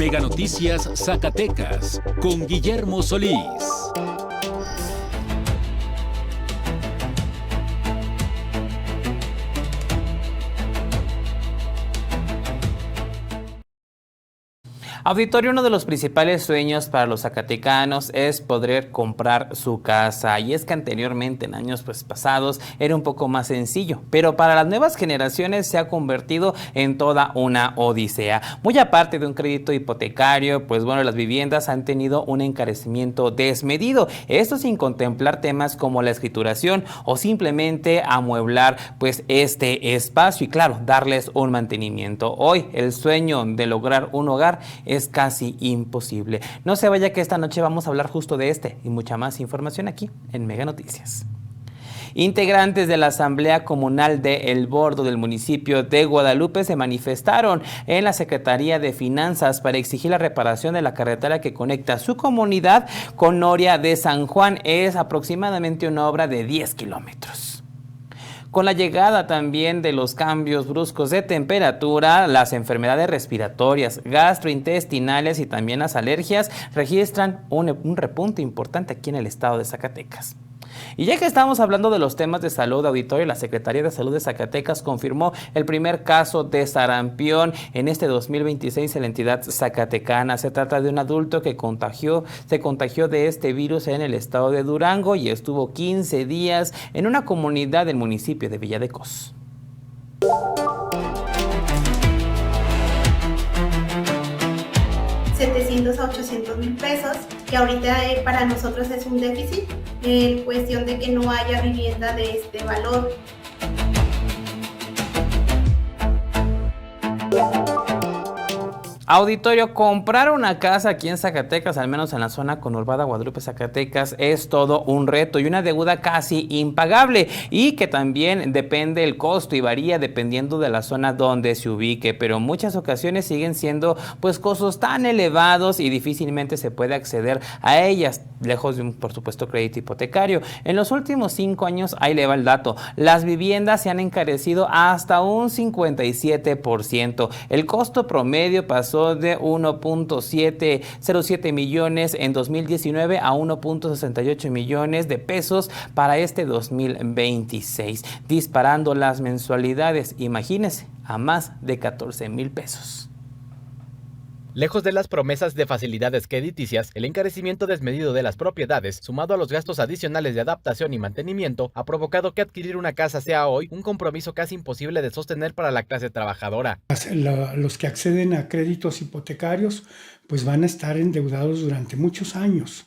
Mega Noticias Zacatecas con Guillermo Solís. Auditorio, uno de los principales sueños para los zacatecanos es poder comprar su casa, y es que anteriormente, en años pasados, era un poco más sencillo, pero para las nuevas generaciones se ha convertido en toda una odisea. Muy aparte de un crédito hipotecario, las viviendas han tenido un encarecimiento desmedido, esto sin contemplar temas como la escrituración o simplemente amueblar este espacio y claro, darles un mantenimiento. Hoy el sueño de lograr un hogar es casi imposible. No se vaya, que esta noche vamos a hablar justo de este y mucha más información aquí en Mega Noticias. Integrantes de la Asamblea Comunal de El Bordo del municipio de Guadalupe se manifestaron en la Secretaría de Finanzas para exigir la reparación de la carretera que conecta su comunidad con Noria de San Juan. Es aproximadamente una obra de 10 kilómetros. Con la llegada también de los cambios bruscos de temperatura, las enfermedades respiratorias, gastrointestinales y también las alergias registran un repunte importante aquí en el estado de Zacatecas. Y ya que estamos hablando de los temas de salud, auditorio, la Secretaría de Salud de Zacatecas confirmó el primer caso de sarampión en este 2026 en la entidad zacatecana. Se trata de un adulto que se contagió de este virus en el estado de Durango y estuvo 15 días en una comunidad del municipio de Villa de Cos. $700 a $800,000, que ahorita para nosotros es un déficit, en cuestión de que no haya vivienda de este valor. Auditorio, comprar una casa aquí en Zacatecas, al menos en la zona conurbada Guadalupe, Zacatecas, es todo un reto y una deuda casi impagable, y que también depende el costo y varía dependiendo de la zona donde se ubique, pero en muchas ocasiones siguen siendo costos tan elevados y difícilmente se puede acceder a ellas, lejos de un, por supuesto, crédito hipotecario. En los últimos 5 años, ahí le va el dato, las viviendas se han encarecido hasta un 57%. El costo promedio pasó de 1.707 millones en 2019 a 1.68 millones de pesos para este 2026, disparando las mensualidades, imagínense, a más de 14,000 pesos. Lejos de las promesas de facilidades crediticias, el encarecimiento desmedido de las propiedades, sumado a los gastos adicionales de adaptación y mantenimiento, ha provocado que adquirir una casa sea hoy un compromiso casi imposible de sostener para la clase trabajadora. Los que acceden a créditos hipotecarios van a estar endeudados durante muchos años.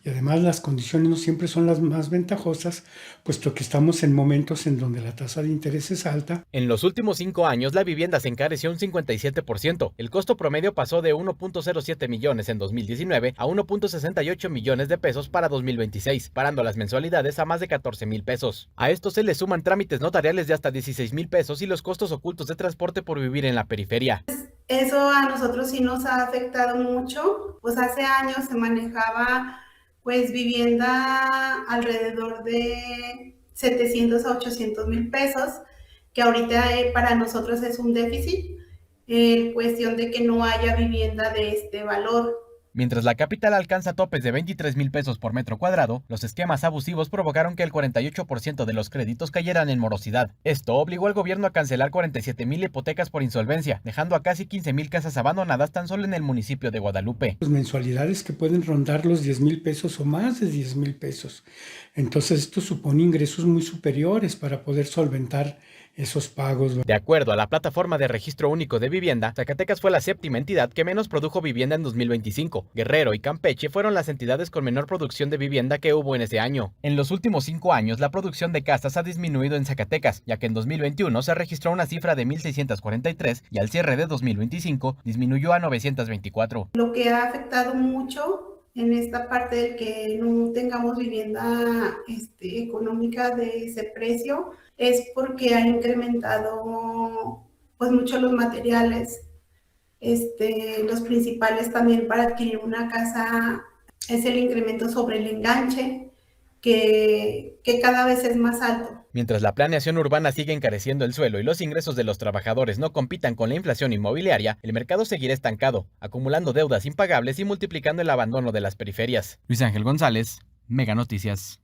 Y además las condiciones no siempre son las más ventajosas, puesto que estamos en momentos en donde la tasa de interés es alta. En los últimos 5 años, la vivienda se encareció un 57%. El costo promedio pasó de 1.07 millones en 2019 a 1.68 millones de pesos para 2026, parando las mensualidades a más de 14,000 pesos. A esto se le suman trámites notariales de hasta 16,000 pesos y los costos ocultos de transporte por vivir en la periferia. Eso a nosotros sí nos ha afectado mucho. Hace años se manejaba vivienda alrededor de 700 a 800,000 pesos, que ahorita para nosotros es un déficit, en cuestión de que no haya vivienda de este valor. Mientras la capital alcanza topes de 23,000 pesos por metro cuadrado, los esquemas abusivos provocaron que el 48% de los créditos cayeran en morosidad. Esto obligó al gobierno a cancelar 47,000 hipotecas por insolvencia, dejando a casi 15,000 casas abandonadas tan solo en el municipio de Guadalupe. Mensualidades que pueden rondar los 10,000 pesos o más de 10,000 pesos. Entonces esto supone ingresos muy superiores para poder solventar esos pagos. De acuerdo a la plataforma de registro único de vivienda, Zacatecas fue la 7ª entidad que menos produjo vivienda en 2025. Guerrero y Campeche fueron las entidades con menor producción de vivienda que hubo en ese año. En los últimos 5 años, la producción de casas ha disminuido en Zacatecas, ya que en 2021 se registró una cifra de 1,643 y al cierre de 2025 disminuyó a 924. Lo que ha afectado mucho en esta parte de que no tengamos vivienda económica de ese precio es porque ha incrementado mucho los materiales. Los principales también para adquirir una casa es el incremento sobre el enganche, que cada vez es más alto. Mientras la planeación urbana sigue encareciendo el suelo y los ingresos de los trabajadores no compitan con la inflación inmobiliaria, el mercado seguirá estancado, acumulando deudas impagables y multiplicando el abandono de las periferias. Luis Ángel González, Mega Noticias.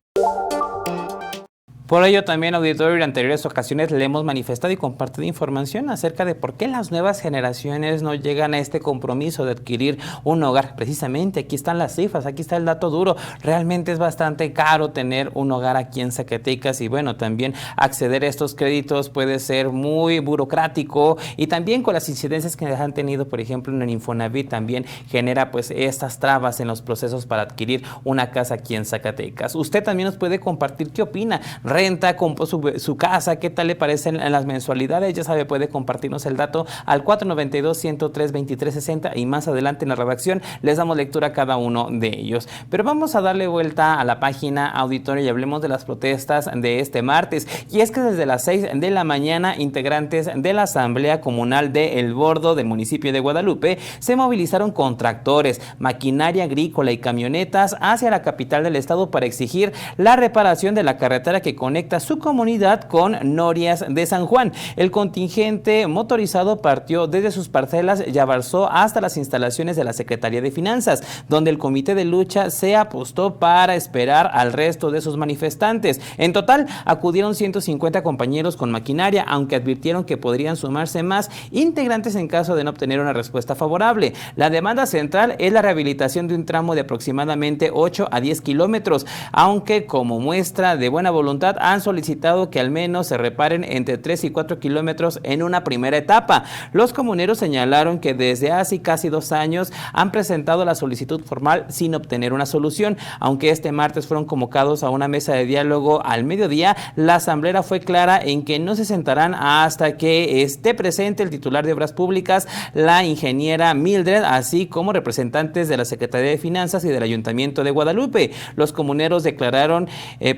Por ello, también, auditorio, en anteriores ocasiones le hemos manifestado y compartido información acerca de por qué las nuevas generaciones no llegan a este compromiso de adquirir un hogar. Precisamente, aquí están las cifras, aquí está el dato duro. Realmente es bastante caro tener un hogar aquí en Zacatecas y bueno, también acceder a estos créditos puede ser muy burocrático y también con las incidencias que han tenido, por ejemplo, en el Infonavit también genera pues estas trabas en los procesos para adquirir una casa aquí en Zacatecas. Usted también nos puede compartir qué opina. Renta, compró su casa, ¿qué tal le parecen las mensualidades? Ya sabe, puede compartirnos el dato al 492-103-2360 y más adelante en la redacción les damos lectura a cada uno de ellos. Pero vamos a darle vuelta a la página, auditorio, y hablemos de las protestas de este martes. Y es que desde las 6 de la mañana, integrantes de la Asamblea Comunal de El Bordo del municipio de Guadalupe se movilizaron con tractores, maquinaria agrícola y camionetas hacia la capital del estado para exigir la reparación de la carretera que conecta su comunidad con Norias de San Juan. El contingente motorizado partió desde sus parcelas y avanzó hasta las instalaciones de la Secretaría de Finanzas, donde el comité de lucha se apostó para esperar al resto de sus manifestantes. En total, acudieron 150 compañeros con maquinaria, aunque advirtieron que podrían sumarse más integrantes en caso de no obtener una respuesta favorable. La demanda central es la rehabilitación de un tramo de aproximadamente 8 a 10 kilómetros, aunque como muestra de buena voluntad han solicitado que al menos se reparen entre 3 y 4 kilómetros en una primera etapa. Los comuneros señalaron que desde hace casi 2 años han presentado la solicitud formal sin obtener una solución. Aunque este martes fueron convocados a una mesa de diálogo al mediodía, la asamblea fue clara en que no se sentarán hasta que esté presente el titular de Obras Públicas, la ingeniera Mildred, así como representantes de la Secretaría de Finanzas y del Ayuntamiento de Guadalupe. Los comuneros declararon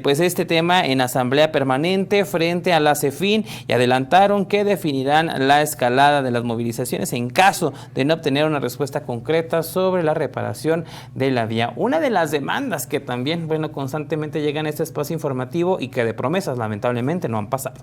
pues este tema en asamblea permanente frente a la CEFIN y adelantaron que definirán la escalada de las movilizaciones en caso de no obtener una respuesta concreta sobre la reparación de la vía. Una de las demandas que también, bueno, constantemente llegan a este espacio informativo y que de promesas lamentablemente no han pasado.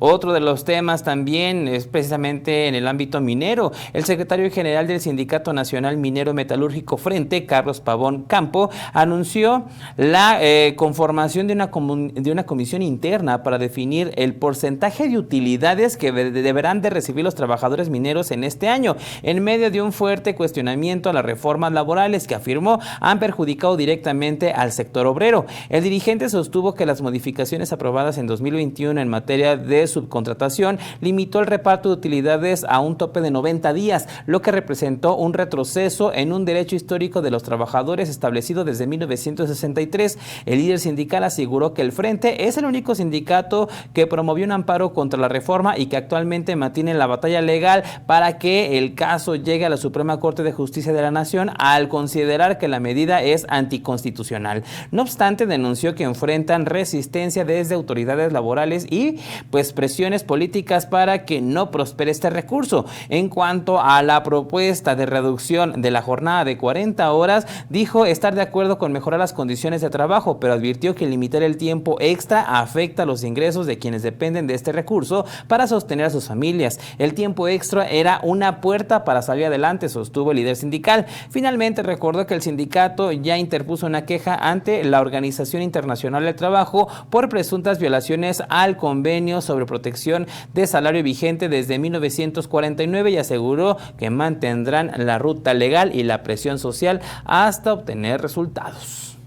Otro de los temas también es precisamente en el ámbito minero. El secretario general del Sindicato Nacional Minero Metalúrgico Frente, Carlos Pavón Campo, anunció la conformación de una comisión interna para definir el porcentaje de utilidades que deberán de recibir los trabajadores mineros en este año, en medio de un fuerte cuestionamiento a las reformas laborales que afirmó han perjudicado directamente al sector obrero. El dirigente sostuvo que las modificaciones aprobadas en 2021 en materia de subcontratación limitó el reparto de utilidades a un tope de 90 días, lo que representó un retroceso en un derecho histórico de los trabajadores establecido desde 1963. El líder sindical aseguró que el Frente es el único sindicato que promovió un amparo contra la reforma y que actualmente mantiene la batalla legal para que el caso llegue a la Suprema Corte de Justicia de la Nación al considerar que la medida es anticonstitucional. No obstante, denunció que enfrentan resistencia desde autoridades laborales y pues presiones políticas para que no prospere este recurso. En cuanto a la propuesta de reducción de la jornada de 40 horas, dijo estar de acuerdo con mejorar las condiciones de trabajo, pero advirtió que limitar el tiempo extra afecta los ingresos de quienes dependen de este recurso para sostener a sus familias. El tiempo extra era una puerta para salir adelante, sostuvo el líder sindical. Finalmente recordó que el sindicato ya interpuso una queja ante la Organización Internacional del Trabajo por presuntas violaciones al convenio sobre protección de salario vigente desde 1949 y aseguró que mantendrán la ruta legal y la presión social hasta obtener resultados.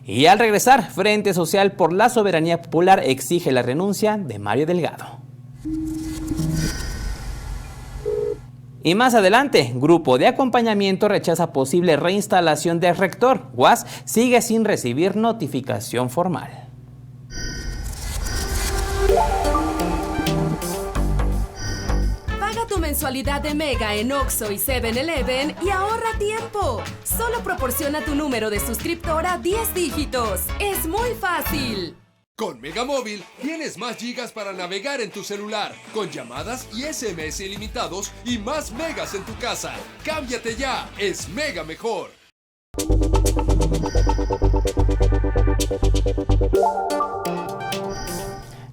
Y al regresar, Frente Social por la Soberanía Popular exige la renuncia de Mario Delgado. Y más adelante, grupo de acompañamiento rechaza posible reinstalación del rector. UAS sigue sin recibir notificación formal. Paga tu mensualidad de Mega en Oxxo y 7-Eleven y ahorra tiempo. Solo proporciona tu número de suscriptora 10 dígitos. Es muy fácil. Con Mega Móvil tienes más gigas para navegar en tu celular, con llamadas y SMS ilimitados y más megas en tu casa. ¡Cámbiate ya! ¡Es Mega mejor!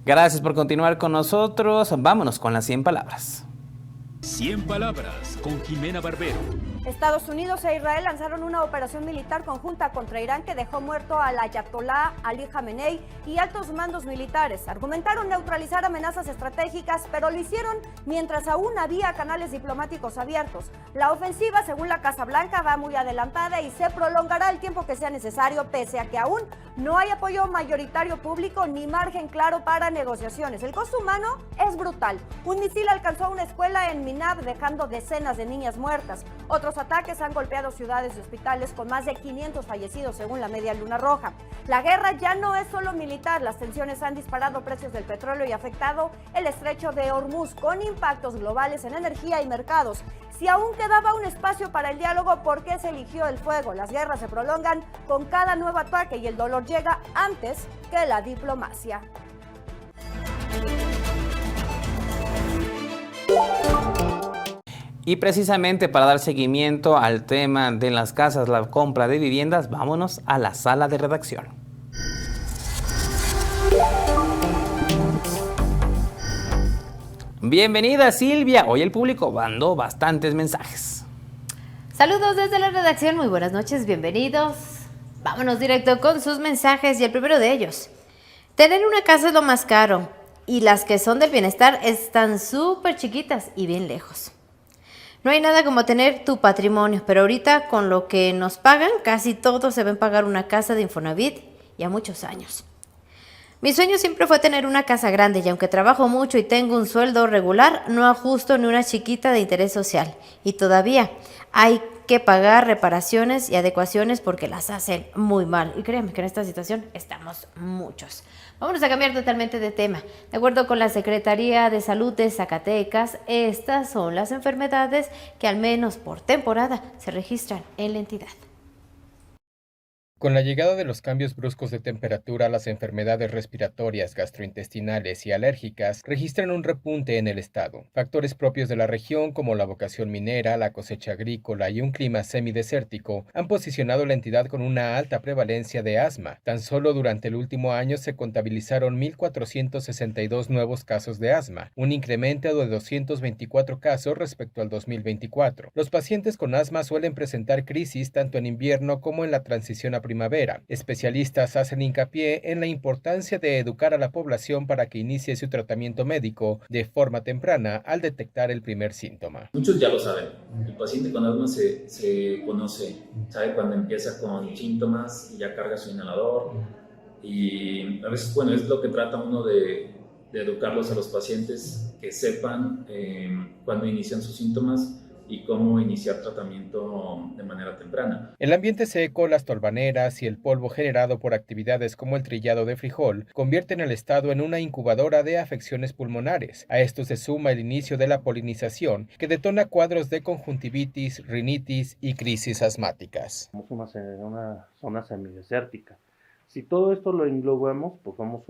Gracias por continuar con nosotros. Vámonos con las 100 palabras. 100 palabras con Jimena Barbero. Estados Unidos e Israel lanzaron una operación militar conjunta contra Irán que dejó muerto al ayatolá Ali Jamenei y altos mandos militares. Argumentaron neutralizar amenazas estratégicas, pero lo hicieron mientras aún había canales diplomáticos abiertos. La ofensiva, según la Casa Blanca, va muy adelantada y se prolongará el tiempo que sea necesario, pese a que aún no hay apoyo mayoritario público ni margen claro para negociaciones. El costo humano es brutal. Un misil alcanzó a una escuela en Minab, dejando decenas de niñas muertas. Otros ataques han golpeado ciudades y hospitales con más de 500 fallecidos según la Media Luna Roja. La guerra ya no es solo militar, las tensiones han disparado precios del petróleo y afectado el estrecho de Hormuz con impactos globales en energía y mercados. Si aún quedaba un espacio para el diálogo, ¿por qué se eligió el fuego? Las guerras se prolongan con cada nuevo ataque y el dolor llega antes que la diplomacia. Y precisamente para dar seguimiento al tema de las casas, la compra de viviendas, vámonos a la sala de redacción. Bienvenida Silvia, hoy el público mandó bastantes mensajes. Saludos desde la redacción, muy buenas noches, bienvenidos. Vámonos directo con sus mensajes y el primero de ellos. Tener una casa es lo más caro y las que son del bienestar están súper chiquitas y bien lejos. No hay nada como tener tu patrimonio, pero ahorita con lo que nos pagan, casi todos se ven pagar una casa de Infonavit y a muchos años. Mi sueño siempre fue tener una casa grande y aunque trabajo mucho y tengo un sueldo regular, no ajusto ni una chiquita de interés social. Y todavía hay que pagar reparaciones y adecuaciones porque las hacen muy mal. Y créanme que en esta situación estamos muchos. Vámonos a cambiar totalmente de tema. De acuerdo con la Secretaría de Salud de Zacatecas, estas son las enfermedades que al menos por temporada se registran en la entidad. Con la llegada de los cambios bruscos de temperatura, las enfermedades respiratorias, gastrointestinales y alérgicas registran un repunte en el estado. Factores propios de la región, como la vocación minera, la cosecha agrícola y un clima semidesértico, han posicionado la entidad con una alta prevalencia de asma. Tan solo durante el último año se contabilizaron 1,462 nuevos casos de asma, un incremento de 224 casos respecto al 2024. Los pacientes con asma suelen presentar crisis tanto en invierno como en la transición a primavera. Especialistas hacen hincapié en la importancia de educar a la población para que inicie su tratamiento médico de forma temprana al detectar el primer síntoma. Muchos ya lo saben. El paciente con asma se conoce, sabe cuando empieza con síntomas y ya carga su inhalador. Y a veces, bueno, es lo que trata uno de educarlos a los pacientes, que sepan cuando inician sus síntomas y cómo iniciar tratamiento de manera temprana. El ambiente seco, las tolvaneras y el polvo generado por actividades como el trillado de frijol convierten al estado en una incubadora de afecciones pulmonares. A esto se suma el inicio de la polinización, que detona cuadros de conjuntivitis, rinitis y crisis asmáticas. Somos una zona semidesértica. Si todo esto lo englobamos, pues somos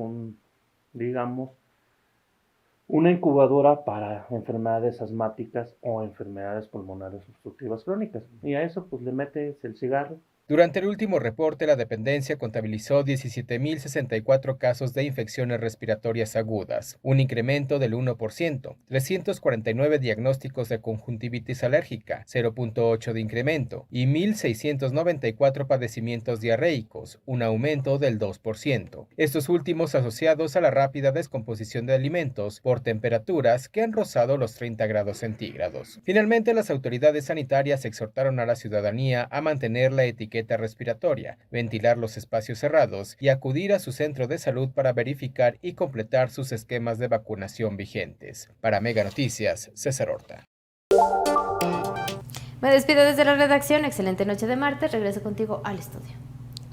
una incubadora para enfermedades asmáticas o enfermedades pulmonares obstructivas crónicas. Y a eso pues le metes el cigarro. Durante el último reporte, la dependencia contabilizó 17.064 casos de infecciones respiratorias agudas, un incremento del 1%, 349 diagnósticos de conjuntivitis alérgica, 0.8 de incremento, y 1.694 padecimientos diarreicos, un aumento del 2%. Estos últimos asociados a la rápida descomposición de alimentos por temperaturas que han rozado los 30 grados centígrados. Finalmente, las autoridades sanitarias exhortaron a la ciudadanía a mantener la etiqueta respiratoria, ventilar los espacios cerrados y acudir a su centro de salud para verificar y completar sus esquemas de vacunación vigentes. Para Mega Noticias, César Horta. Me despido desde la redacción. Excelente noche de martes. Regreso contigo al estudio.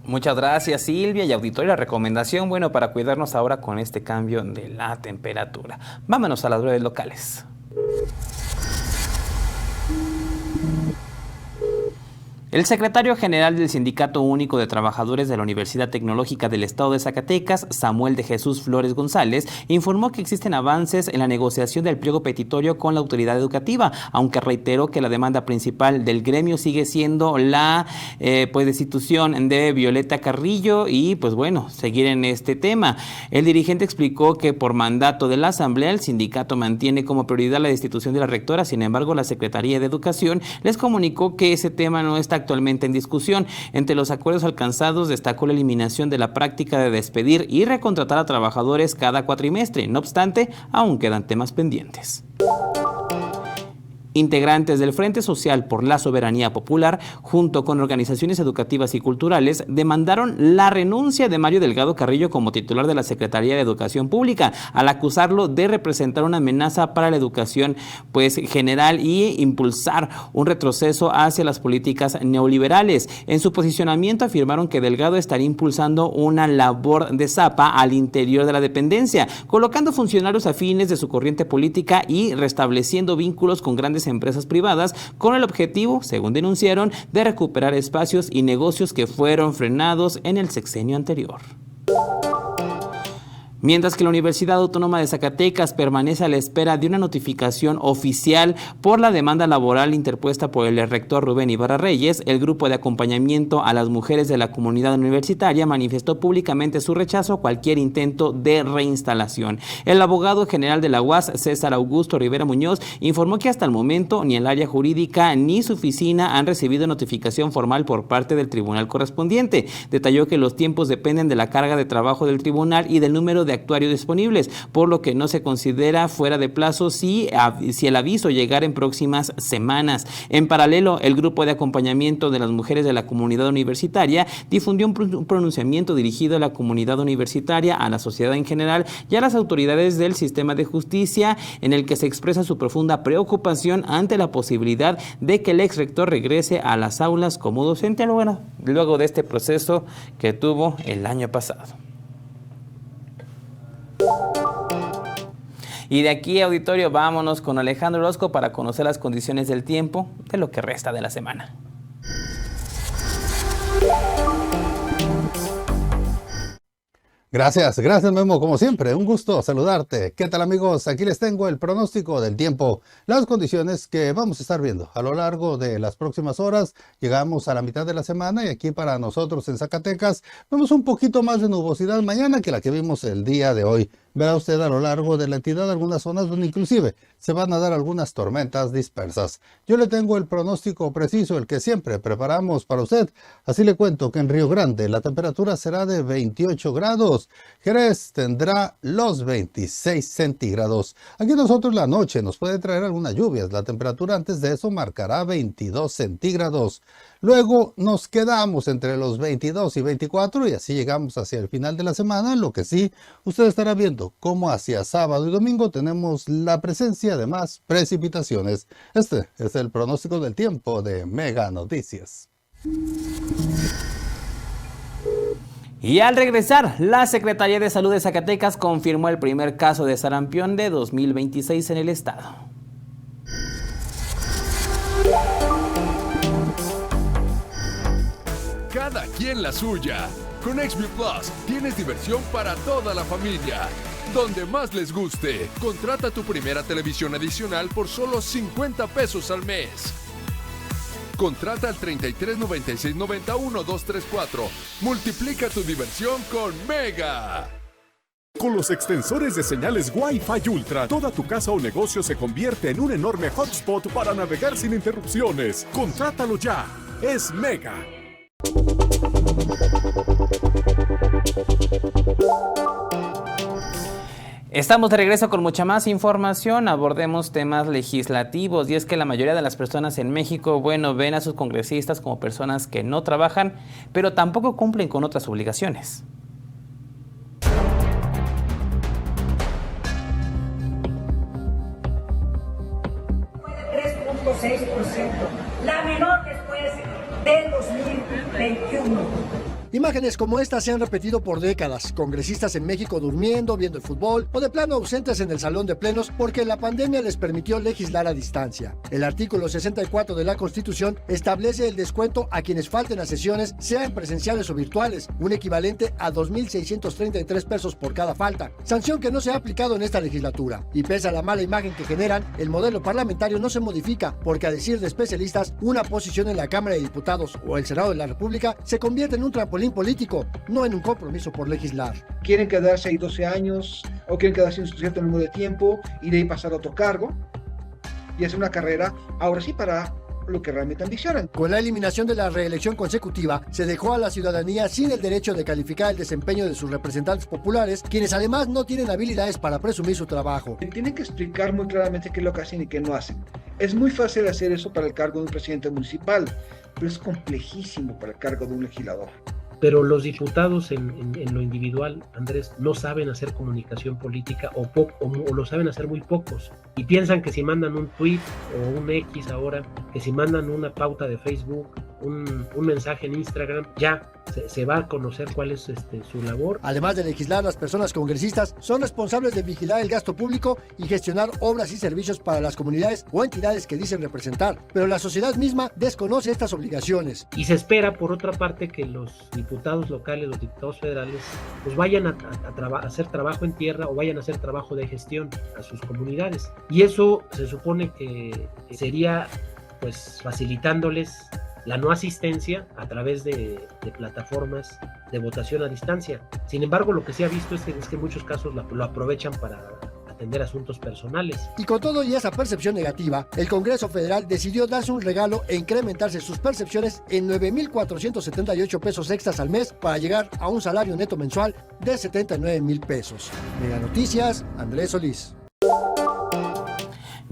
Muchas gracias Silvia y auditorio. La recomendación, bueno, para cuidarnos ahora con este cambio de la temperatura. Vámonos a las breves locales. El secretario general del Sindicato Único de Trabajadores de la Universidad Tecnológica del Estado de Zacatecas, Samuel de Jesús Flores González, informó que existen avances en la negociación del pliego petitorio con la autoridad educativa, aunque reiteró que la demanda principal del gremio sigue siendo la destitución de Violeta Carrillo y seguir en este tema. El dirigente explicó que por mandato de la Asamblea el sindicato mantiene como prioridad la destitución de la rectora. Sin embargo, la Secretaría de Educación les comunicó que ese tema no está actualmente en discusión. Entre los acuerdos alcanzados destacó la eliminación de la práctica de despedir y recontratar a trabajadores cada cuatrimestre. No obstante, aún quedan temas pendientes. Integrantes del Frente Social por la Soberanía Popular, junto con organizaciones educativas y culturales, demandaron la renuncia de Mario Delgado Carrillo como titular de la Secretaría de Educación Pública, al acusarlo de representar una amenaza para la educación general y impulsar un retroceso hacia las políticas neoliberales. En su posicionamiento afirmaron que Delgado estaría impulsando una labor de zapa al interior de la dependencia, colocando funcionarios afines de su corriente política y restableciendo vínculos con grandes empresas privadas con el objetivo, según denunciaron, de recuperar espacios y negocios que fueron frenados en el sexenio anterior. Mientras que la Universidad Autónoma de Zacatecas permanece a la espera de una notificación oficial por la demanda laboral interpuesta por el rector Rubén Ibarra Reyes, el grupo de acompañamiento a las mujeres de la comunidad universitaria manifestó públicamente su rechazo a cualquier intento de reinstalación. El abogado general de la UAS, César Augusto Rivera Muñoz, informó que hasta el momento ni el área jurídica ni su oficina han recibido notificación formal por parte del tribunal correspondiente. Detalló que los tiempos dependen de la carga de trabajo del tribunal y del número de actuarios disponibles, por lo que no se considera fuera de plazo si el aviso llegara en próximas semanas. En paralelo, el grupo de acompañamiento de las mujeres de la comunidad universitaria difundió un pronunciamiento dirigido a la comunidad universitaria, a la sociedad en general y a las autoridades del sistema de justicia, en el que se expresa su profunda preocupación ante la posibilidad de que el ex rector regrese a las aulas como docente, luego de este proceso que tuvo el año pasado. Y de aquí, auditorio, vámonos con Alejandro Orozco para conocer las condiciones del tiempo de lo que resta de la semana. Gracias Memo, como siempre, un gusto saludarte. ¿Qué tal amigos? Aquí les tengo el pronóstico del tiempo, las condiciones que vamos a estar viendo a lo largo de las próximas horas. Llegamos a la mitad de la semana y aquí para nosotros en Zacatecas vemos un poquito más de nubosidad mañana que la que vimos el día de hoy. Verá usted a lo largo de la entidad algunas zonas donde inclusive se van a dar algunas tormentas dispersas. Yo le tengo el pronóstico preciso, el que siempre preparamos para usted. Así le cuento que en Río Grande la temperatura será de 28 grados. Jerez tendrá los 26 centígrados. Aquí nosotros la noche nos puede traer algunas lluvias. La temperatura antes de eso marcará 22 centígrados. Luego nos quedamos entre los 22 y 24 y así llegamos hacia el final de la semana. Lo que sí, usted estará viendo cómo hacia sábado y domingo tenemos la presencia de más precipitaciones. Este es el pronóstico del tiempo de Mega Noticias. Y al regresar, la Secretaría de Salud de Zacatecas confirmó el primer caso de sarampión de 2026 en el estado. Cada quien la suya. Con XView Plus tienes diversión para toda la familia. Donde más les guste. Contrata tu primera televisión adicional por solo 50 pesos al mes. Contrata al 33 96 91 234. Multiplica tu diversión con Mega. Con los extensores de señales Wi-Fi Ultra, toda tu casa o negocio se convierte en un enorme hotspot para navegar sin interrupciones. Contrátalo ya. Es Mega. Estamos de regreso con mucha más información. Abordemos temas legislativos, y es que la mayoría de las personas en México, ven a sus congresistas como personas que no trabajan, pero tampoco cumplen con otras obligaciones. Fue de 3.6%, la menor después del 2021. Imágenes como esta se han repetido por décadas, congresistas en México durmiendo, viendo el fútbol o de plano ausentes en el salón de plenos porque la pandemia les permitió legislar a distancia. El artículo 64 de la Constitución establece el descuento a quienes falten a sesiones, sean presenciales o virtuales, un equivalente a 2.633 pesos por cada falta, sanción que no se ha aplicado en esta legislatura. Y pese a la mala imagen que generan, el modelo parlamentario no se modifica, porque a decir de especialistas, una posición en la Cámara de Diputados o el Senado de la República se convierte en un trampolín político, no en un compromiso por legislar. Quieren quedarse ahí 12 años o quieren quedarse un cierto número de tiempo y de ahí pasar a otro cargo y hacer una carrera, ahora sí, para lo que realmente ambicionan. Con la eliminación de la reelección consecutiva, se dejó a la ciudadanía sin el derecho de calificar el desempeño de sus representantes populares, quienes además no tienen habilidades para presumir su trabajo. Tienen que explicar muy claramente qué es lo que hacen y qué no hacen. Es muy fácil hacer eso para el cargo de un presidente municipal, pero es complejísimo para el cargo de un legislador. Pero los diputados en lo individual, Andrés, no saben hacer comunicación política o lo saben hacer muy pocos. Y piensan que si mandan un tweet o un X ahora, que si mandan una pauta de Facebook, un mensaje en Instagram, ya se va a conocer cuál es su labor. Además de legislar, las personas congresistas son responsables de vigilar el gasto público y gestionar obras y servicios para las comunidades o entidades que dicen representar. Pero la sociedad misma desconoce estas obligaciones. Y se espera, por otra parte, que los diputados locales, los diputados federales, pues vayan a hacer trabajo en tierra o vayan a hacer trabajo de gestión a sus comunidades. Y eso se supone que sería pues facilitándoles la no asistencia a través de plataformas de votación a distancia. Sin embargo, lo que se ha visto es que en muchos casos lo aprovechan para atender asuntos personales. Y con todo y esa percepción negativa, el Congreso Federal decidió darse un regalo e incrementarse sus percepciones en 9,478 pesos extras al mes para llegar a un salario neto mensual de 79,000 pesos. Mega Noticias, Andrés Solís.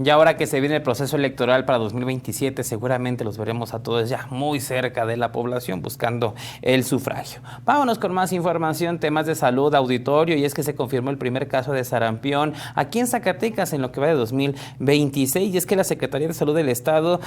Y ahora que se viene el proceso electoral para 2027, seguramente los veremos a todos ya muy cerca de la población buscando el sufragio. Vámonos con más información, temas de salud, auditorio, y es que se confirmó el primer caso de sarampión aquí en Zacatecas en lo que va de 2026, y es que la Secretaría de Salud del Estado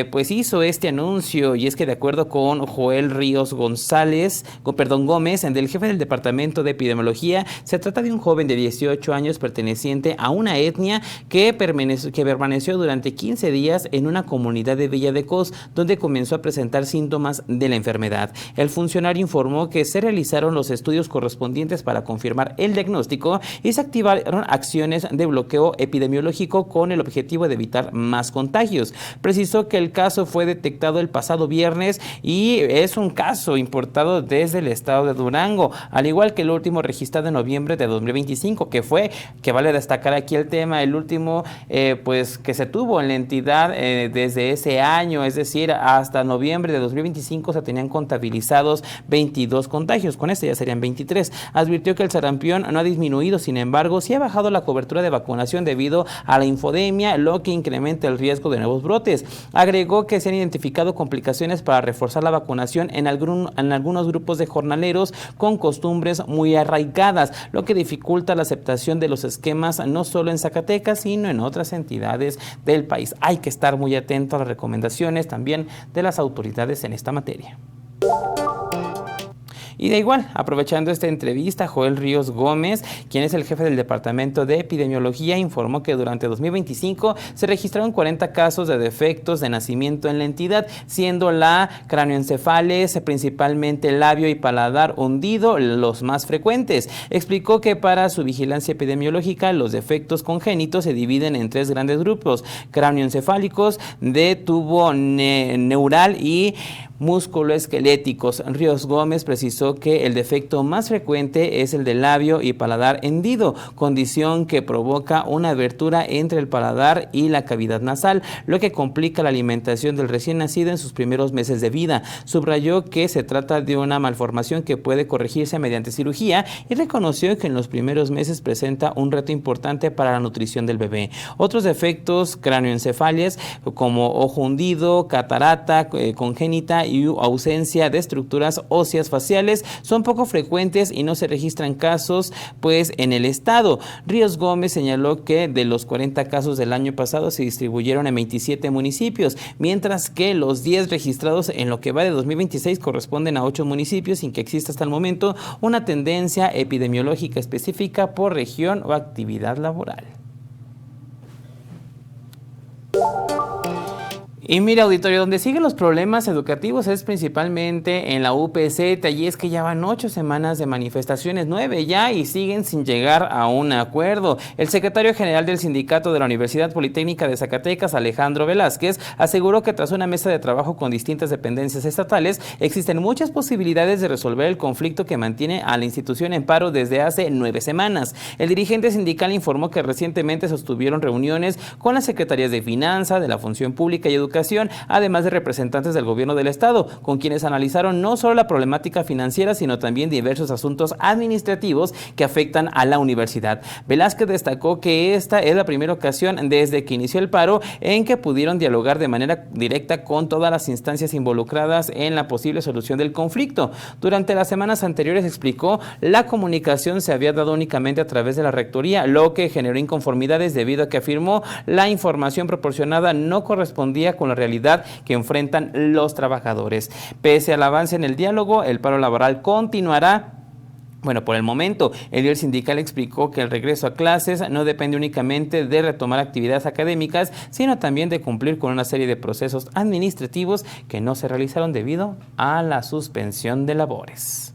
pues hizo este anuncio, y es que de acuerdo con Joel Ríos Gómez, del jefe del Departamento de Epidemiología, se trata de un joven de 18 años perteneciente a una etnia que permaneció durante 15 días en una comunidad de Villa de Cos, donde comenzó a presentar síntomas de la enfermedad. El funcionario informó que se realizaron los estudios correspondientes para confirmar el diagnóstico y se activaron acciones de bloqueo epidemiológico con el objetivo de evitar más contagios. Precisó que el caso fue detectado el pasado viernes y es un caso importado desde el estado de Durango, al igual que el último registrado en noviembre de 2025, que vale destacar aquí el tema, el último pues que se tuvo en la entidad desde ese año, es decir, hasta noviembre de 2025 se tenían contabilizados 22 contagios, con este ya serían 23. Advirtió que el sarampión no ha disminuido, sin embargo, sí ha bajado la cobertura de vacunación debido a la infodemia, lo que incrementa el riesgo de nuevos brotes. Agregó que se han identificado complicaciones para reforzar la vacunación en algunos grupos de jornaleros con costumbres muy arraigadas, lo que dificulta la aceptación de los esquemas no solo en Zacatecas, sino en otras entidades del país. Hay que estar muy atentos a las recomendaciones también de las autoridades en esta materia. Y de igual, aprovechando esta entrevista, Joel Ríos Gómez, quien es el jefe del Departamento de Epidemiología, informó que durante 2025 se registraron 40 casos de defectos de nacimiento en la entidad, siendo la cráneoencefales, principalmente labio y paladar hundido, los más frecuentes. Explicó que para su vigilancia epidemiológica, los defectos congénitos se dividen en 3 grandes grupos: cráneoencefálicos, de tubo neural y musculoesqueléticos. Ríos Gómez precisó que el defecto más frecuente es el del labio y paladar hendido, condición que provoca una abertura entre el paladar y la cavidad nasal, lo que complica la alimentación del recién nacido en sus primeros meses de vida. Subrayó que se trata de una malformación que puede corregirse mediante cirugía y reconoció que en los primeros meses presenta un reto importante para la nutrición del bebé. Otros defectos cráneoencefalias como ojo hundido, catarata congénita y ausencia de estructuras óseas faciales son poco frecuentes y no se registran casos pues en el estado. Ríos Gómez señaló que de los 40 casos del año pasado se distribuyeron en 27 municipios, mientras que los 10 registrados en lo que va de 2026 corresponden a 8 municipios, sin que exista hasta el momento una tendencia epidemiológica específica por región o actividad laboral. Y mira, auditorio, donde siguen los problemas educativos es principalmente en la UPZ, y es que ya van 8 semanas de manifestaciones, 9 ya, y siguen sin llegar a un acuerdo. El secretario general del sindicato de la Universidad Politécnica de Zacatecas, Alejandro Velázquez, aseguró que tras una mesa de trabajo con distintas dependencias estatales, existen muchas posibilidades de resolver el conflicto que mantiene a la institución en paro desde hace 9 semanas. El dirigente sindical informó que recientemente sostuvieron reuniones con las secretarías de Finanzas, de la Función Pública y Educación, además de representantes del gobierno del estado, con quienes analizaron no solo la problemática financiera, sino también diversos asuntos administrativos que afectan a la universidad. Velázquez destacó que esta es la primera ocasión desde que inició el paro en que pudieron dialogar de manera directa con todas las instancias involucradas en la posible solución del conflicto. Durante las semanas anteriores, explicó, la comunicación se había dado únicamente a través de la rectoría, lo que generó inconformidades debido a que afirmó la información proporcionada no correspondía con la realidad que enfrentan los trabajadores. Pese al avance en el diálogo, el paro laboral continuará. Bueno, por el momento, el líder sindical explicó que el regreso a clases no depende únicamente de retomar actividades académicas, sino también de cumplir con una serie de procesos administrativos que no se realizaron debido a la suspensión de labores.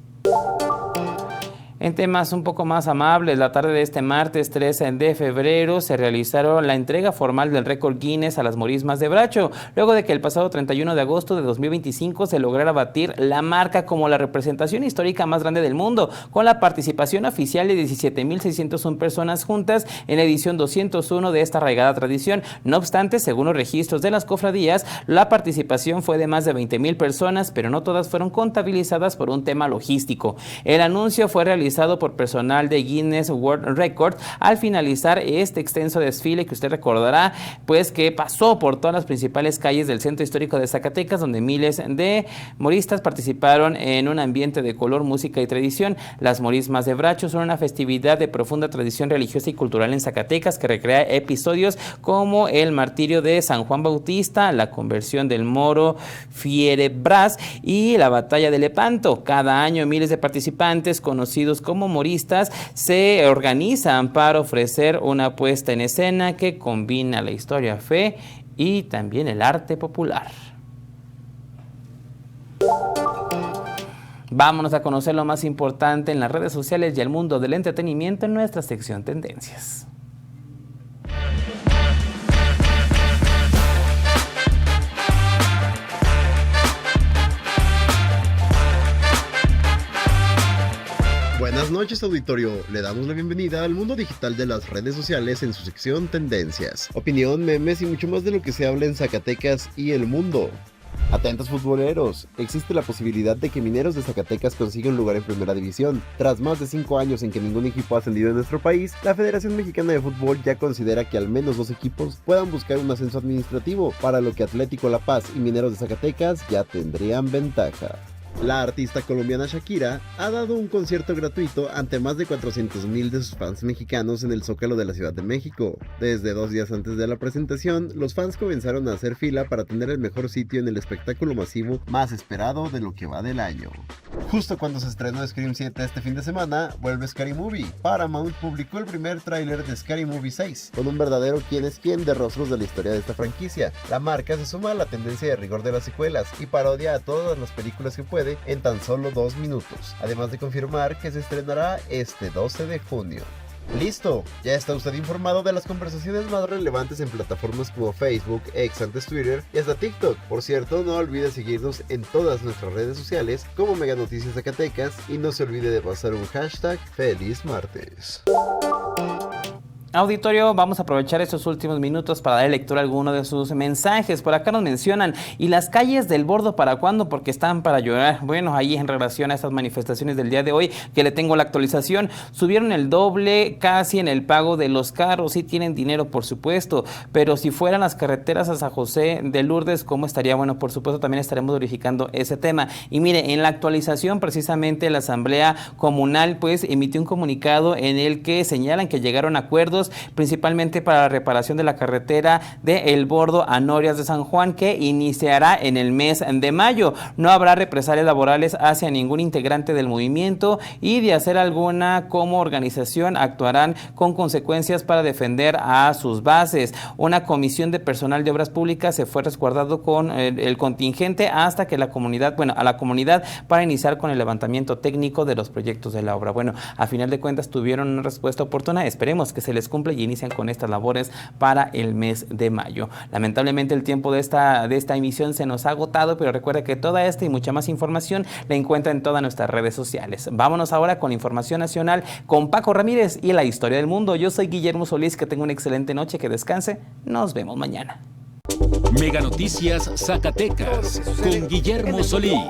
En temas un poco más amables, la tarde de este martes 13 de febrero se realizaron la entrega formal del récord Guinness a las morismas de Bracho, luego de que el pasado 31 de agosto de 2025 se lograra batir la marca como la representación histórica más grande del mundo, con la participación oficial de 17.601 personas juntas en la edición 201 de esta arraigada tradición. No obstante, según los registros de las cofradías, la participación fue de más de 20,000 personas, pero no todas fueron contabilizadas por un tema logístico. El anuncio fue realizado por personal de Guinness World Records al finalizar este extenso desfile que usted recordará, pues que pasó por todas las principales calles del centro histórico de Zacatecas, donde miles de moristas participaron en un ambiente de color, música y tradición. Las morismas de Bracho son una festividad de profunda tradición religiosa y cultural en Zacatecas que recrea episodios como el martirio de San Juan Bautista, la conversión del moro Fierabras y la batalla de Lepanto. Cada año miles de participantes conocidos como moristas se organizan para ofrecer una puesta en escena que combina la historia, fe y también el arte popular. Vámonos a conocer lo más importante en las redes sociales y el mundo del entretenimiento en nuestra sección Tendencias. Buenas noches, auditorio. Le damos la bienvenida al mundo digital de las redes sociales en su sección Tendencias. Opinión, memes y mucho más de lo que se habla en Zacatecas y el mundo. Atentos futboleros, existe la posibilidad de que Mineros de Zacatecas consiga un lugar en Primera División. Tras más de 5 años en que ningún equipo ha ascendido en nuestro país, la Federación Mexicana de Fútbol ya considera que al menos 2 equipos puedan buscar un ascenso administrativo, para lo que Atlético La Paz y Mineros de Zacatecas ya tendrían ventaja. La artista colombiana Shakira ha dado un concierto gratuito ante más de 400,000 de sus fans mexicanos en el Zócalo de la Ciudad de México. Desde 2 días antes de la presentación, los fans comenzaron a hacer fila para tener el mejor sitio en el espectáculo masivo más esperado de lo que va del año. Justo cuando se estrenó Scream 7 este fin de semana, vuelve Scary Movie. Paramount publicó el primer tráiler de Scary Movie 6, con un verdadero quién es quién de rostros de la historia de esta franquicia. La marca se suma a la tendencia de rigor de las secuelas y parodia a todas las películas que puede en tan solo 2 minutos, además de confirmar que se estrenará este 12 de junio. ¡Listo! Ya está usted informado de las conversaciones más relevantes en plataformas como Facebook, X, antes Twitter y hasta TikTok. Por cierto, no olvide seguirnos en todas nuestras redes sociales como Mega Noticias Zacatecas y no se olvide de pasar un hashtag ¡Feliz Martes! Auditorio, vamos a aprovechar estos últimos minutos para dar lectura a alguno de sus mensajes. Por acá nos mencionan, ¿y las calles del Bordo para cuándo? Porque están para llorar. Bueno, ahí en relación a estas manifestaciones del día de hoy, que le tengo la actualización, subieron el doble casi en el pago de los carros. Sí tienen dinero, por supuesto, pero si fueran las carreteras a San José de Lourdes, ¿cómo estaría? Bueno, por supuesto, también estaremos verificando ese tema. Y mire, en la actualización, precisamente la Asamblea Comunal, pues, emitió un comunicado en el que señalan que llegaron a acuerdos principalmente para la reparación de la carretera de El Bordo a Norias de San Juan, que iniciará en el mes de mayo. No habrá represalias laborales hacia ningún integrante del movimiento y de hacer alguna como organización actuarán con consecuencias para defender a sus bases. Una comisión de personal de obras públicas se fue resguardado con el contingente hasta que la comunidad, a la comunidad para iniciar con el levantamiento técnico de los proyectos de la obra. Bueno, a final de cuentas tuvieron una respuesta oportuna. Esperemos que se les cumple y inician con estas labores para el mes de mayo. Lamentablemente el tiempo de esta emisión se nos ha agotado, pero recuerda que toda esta y mucha más información la encuentra en todas nuestras redes sociales. Vámonos ahora con información nacional con Paco Ramírez y la historia del mundo. Yo soy Guillermo Solís, que tenga una excelente noche, que descanse. Nos vemos mañana. Mega Noticias Zacatecas con Guillermo Solís.